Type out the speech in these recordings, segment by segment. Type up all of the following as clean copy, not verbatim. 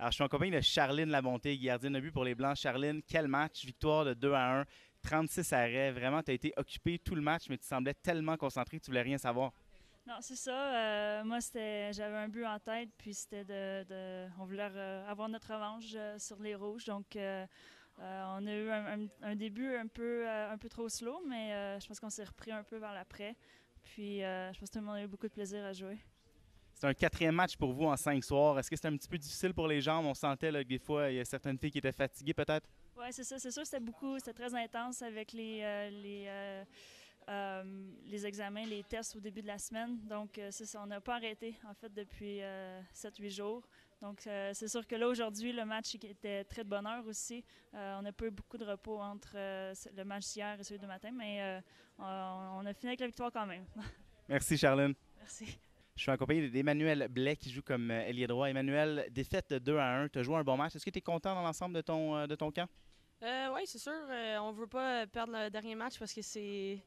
Alors, je suis en compagnie de Charline Labonté, gardienne de but pour les Blancs. Charline, quel match! Victoire de 2-1, 36 arrêts. Vraiment, tu as été occupé tout le match, mais tu semblais tellement concentré que tu voulais rien savoir. Non, c'est ça. Moi, j'avais un but en tête, puis c'était on voulait avoir notre revanche sur les Rouges. Donc, on a eu un début un peu trop slow, mais je pense qu'on s'est repris un peu vers l'après. Puis, je pense que tout le monde a eu beaucoup de plaisir à jouer. C'est un quatrième match pour vous en 5 soirs. Est-ce que c'est un petit peu difficile pour les jambes? On sentait là, que des fois, il y a certaines filles qui étaient fatiguées peut-être. Oui, c'est ça. C'est sûr, c'était très intense avec les examens, les tests au début de la semaine. Donc, c'est ça, on n'a pas arrêté, en fait, depuis 7-8 jours. Donc, c'est sûr que là, aujourd'hui, le match était très de bonne heure aussi. On n'a pas eu beaucoup de repos entre le match d'hier et celui de matin, mais on a fini avec la victoire quand même. Merci, Charline. Merci. Je suis en compagnie d'Emmanuel Blais qui joue comme ailier droit. Emmanuel, défaite de 2-1. Tu as joué un bon match. Est-ce que tu es content dans l'ensemble de ton camp? Oui, c'est sûr. On veut pas perdre le dernier match parce que c'est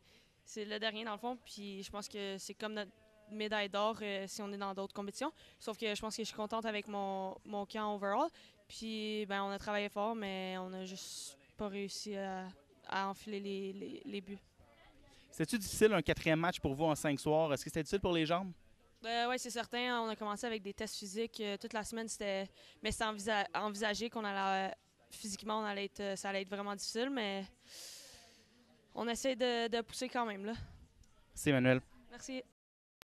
le dernier dans le fond. Puis je pense que c'est comme notre médaille d'or si on est dans d'autres compétitions. Sauf que je pense que je suis contente avec mon camp overall. Puis ben, on a travaillé fort, mais on a juste pas réussi à enfiler les buts. C'était-tu difficile un quatrième match pour vous en 5 soirs? Est-ce que c'était difficile pour les jambes? Oui, c'est certain. On a commencé avec des tests physiques toute la semaine. Mais c'était envisagé qu'on allait physiquement, ça allait être vraiment difficile, mais on essaie de pousser quand même là. C'est Emmanuel. Merci.